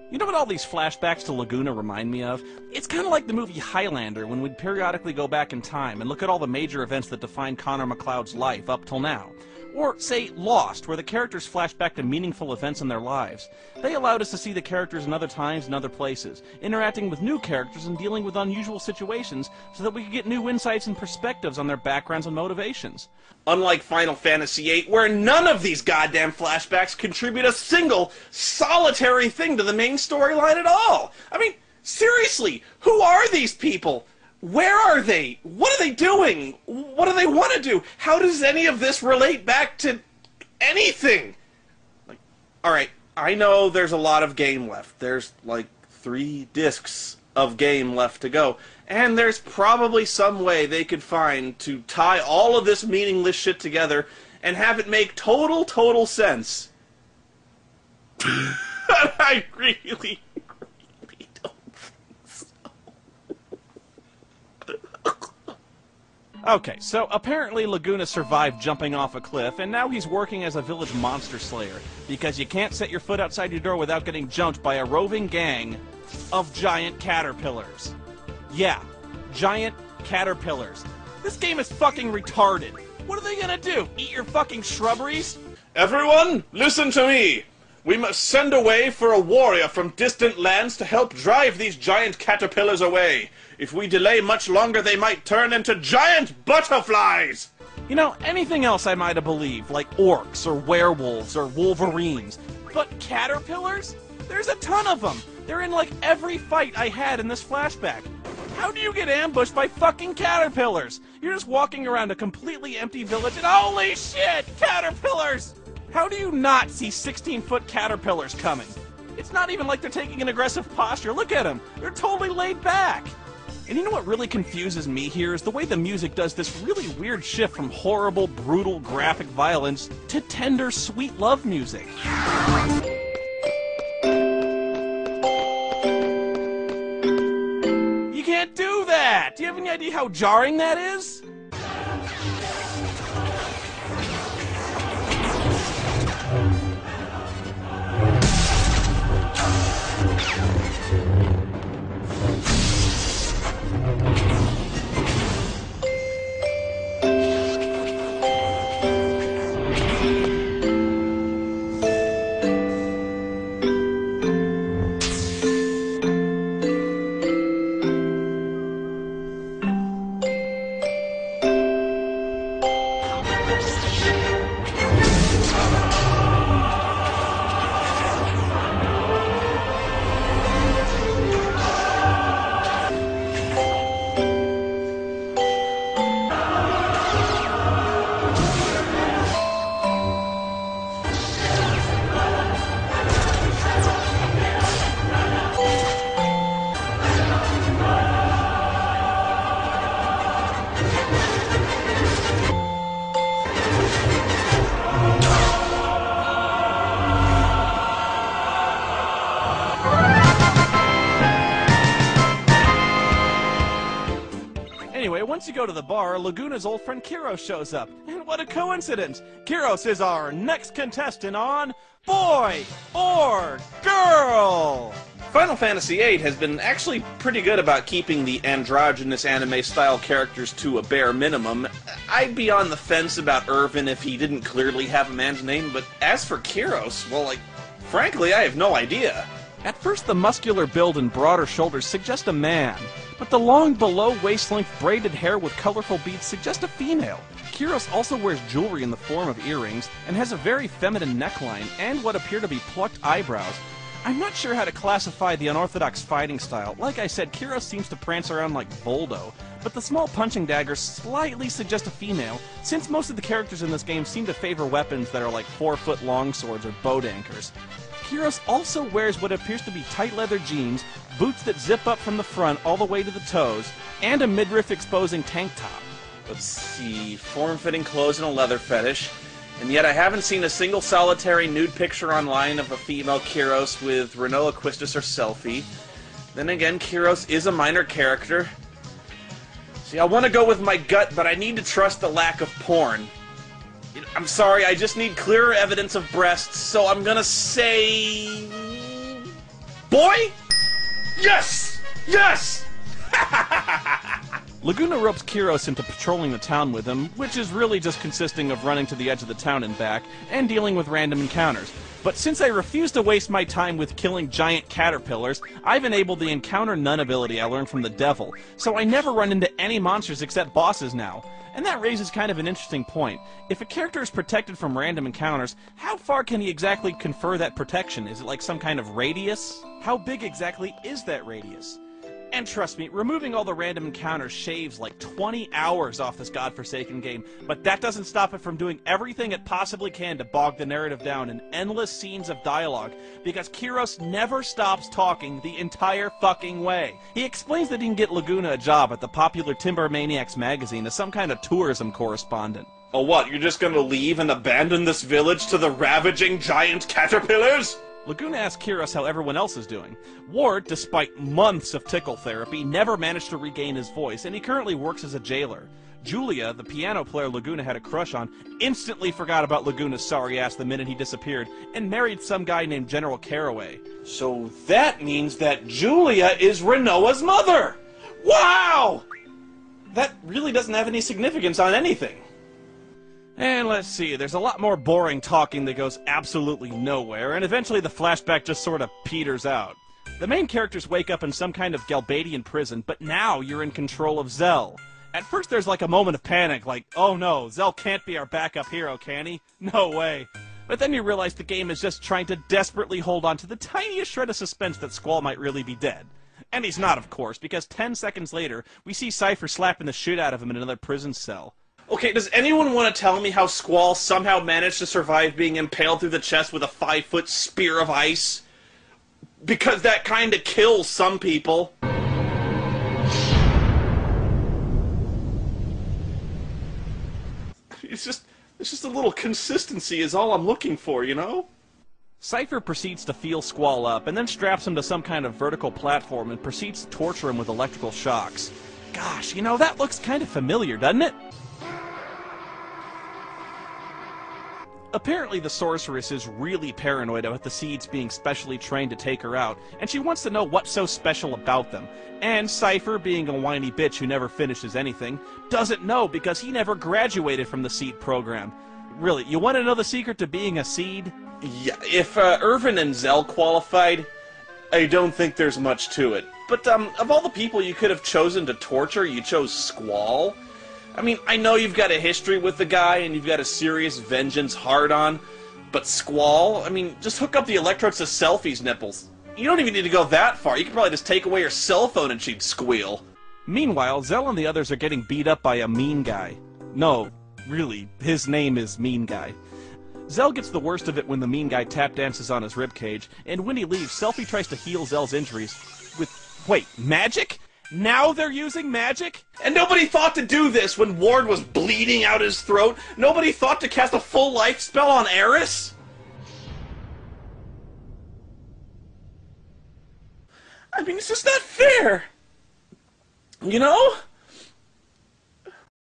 You know what all these flashbacks to Laguna remind me of? It's kind of like the movie Highlander, when we'd periodically go back in time and look at all the major events that define Connor MacLeod's life up till now. Or, say, Lost, where the characters flash back to meaningful events in their lives. They allowed us to see the characters in other times and other places, interacting with new characters and dealing with unusual situations so that we could get new insights and perspectives on their backgrounds and motivations. Unlike Final Fantasy VIII, where none of these goddamn flashbacks contribute a single, solitary thing to the main storyline at all. I mean, seriously, who are these people? Where are they? What are they doing? What do they want to do? How does any of this relate back to anything? Like, alright, I know there's a lot of game left. There's like 3 discs of game left to go. And there's probably some way they could find to tie all of this meaningless shit together and have it make total sense. I really don't think so. Okay, so apparently Laguna survived jumping off a cliff, and now he's working as a village monster slayer, because you can't set your foot outside your door without getting jumped by a roving gang of giant caterpillars. Yeah, giant caterpillars. This game is fucking retarded. What are they gonna do? Eat your fucking shrubberies? Everyone, listen to me! We must send away for a warrior from distant lands to help drive these giant caterpillars away. If we delay much longer, they might turn into giant butterflies! You know, anything else I might have believed, like orcs or werewolves or wolverines. But caterpillars? There's a ton of them! They're in like every fight I had in this flashback. How do you get ambushed by fucking caterpillars? You're just walking around a completely empty village and holy shit, caterpillars! How do you not see 16-foot caterpillars coming? It's not even like they're taking an aggressive posture. Look at them. They're totally laid back. And you know what really confuses me here is the way the music does this really weird shift from horrible, brutal, graphic violence to tender, sweet love music. You can't do that! Do you have any idea how jarring that is? Anyway, once you go to the bar, Laguna's old friend Kiros shows up. And what a coincidence! Kiros is our next contestant on Boy or Girl! Final Fantasy VIII has been actually pretty good about keeping the androgynous anime-style characters to a bare minimum. I'd be on the fence about Irvin if he didn't clearly have a man's name, but as for Kiros, well, frankly, I have no idea. At first, the muscular build and broader shoulders suggest a man, but the long below-waist-length braided hair with colorful beads suggest a female. Kiros also wears jewelry in the form of earrings and has a very feminine neckline and what appear to be plucked eyebrows. I'm not sure how to classify the unorthodox fighting style. Like I said, Kiros seems to prance around like Voldo, but the small punching daggers slightly suggest a female, since most of the characters in this game seem to favor weapons that are like 4-foot long swords or boat anchors. Kiros also wears what appears to be tight leather jeans, boots that zip up from the front all the way to the toes, and a midriff exposing tank top. Let's see, form-fitting clothes and a leather fetish, and yet I haven't seen a single solitary nude picture online of a female Kiros with Renault Aquistus or selfie. Then again, Kiros is a minor character. See, I want to go with my gut, but I need to trust the lack of porn. I'm sorry, I just need clearer evidence of breasts, so I'm gonna say... boy! Yes! Yes! Laguna ropes Kiros into patrolling the town with him, which is really just consisting of running to the edge of the town and back, and dealing with random encounters. But since I refuse to waste my time with killing giant caterpillars, I've enabled the Encounter None ability I learned from the devil, so I never run into any monsters except bosses now. And that raises kind of an interesting point. If a character is protected from random encounters, how far can he exactly confer that protection? Is it like some kind of radius? How big exactly is that radius? And trust me, removing all the random encounters shaves like 20 hours off this godforsaken game, but that doesn't stop it from doing everything it possibly can to bog the narrative down in endless scenes of dialogue, because Kiros never stops talking the entire fucking way. He explains that he can get Laguna a job at the popular Timber Maniacs magazine as some kind of tourism correspondent. Oh what, you're just gonna leave and abandon this village to the ravaging giant caterpillars? Laguna asks Kiros how everyone else is doing. Ward, despite months of tickle therapy, never managed to regain his voice, and he currently works as a jailer. Julia, the piano player Laguna had a crush on, instantly forgot about Laguna's sorry ass the minute he disappeared, and married some guy named General Caraway. So that means that Julia is Renoa's mother! Wow! That really doesn't have any significance on anything. And let's see, there's a lot more boring talking that goes absolutely nowhere, and eventually the flashback just sort of peters out. The main characters wake up in some kind of Galbadian prison, but now you're in control of Zell. At first there's like a moment of panic, like, oh no, Zell can't be our backup hero, can he? No way. But then you realize the game is just trying to desperately hold on to the tiniest shred of suspense that Squall might really be dead. And he's not, of course, because 10 seconds later, we see Cypher slapping the shit out of him in another prison cell. Okay, does anyone want to tell me how Squall somehow managed to survive being impaled through the chest with a 5-foot spear of ice? Because that kinda kills some people. It's just a little consistency is all I'm looking for, you know? Cypher proceeds to feel Squall up, and then straps him to some kind of vertical platform and proceeds to torture him with electrical shocks. Gosh, you know, that looks kind of familiar, doesn't it? Apparently the sorceress is really paranoid about the seeds being specially trained to take her out, and she wants to know what's so special about them. And Cypher, being a whiny bitch who never finishes anything, doesn't know because he never graduated from the seed program. Really, you want to know the secret to being a seed? Yeah, if Irvin and Zell qualified, I don't think there's much to it. But of all the people you could have chosen to torture, you chose Squall? I mean, I know you've got a history with the guy and you've got a serious vengeance hard-on, but Squall? I mean, just hook up the electrodes to Selfie's nipples. You don't even need to go that far. You could probably just take away her cell phone and she'd squeal. Meanwhile, Zell and the others are getting beat up by a mean guy. No, really, his name is Mean Guy. Zell gets the worst of it when the mean guy tap dances on his ribcage, and when he leaves, Selfie tries to heal Zell's injuries with, wait, magic? Now they're using magic? And nobody thought to do this when Ward was bleeding out his throat? Nobody thought to cast a full life spell on Eris? I mean, it's just not fair. You know?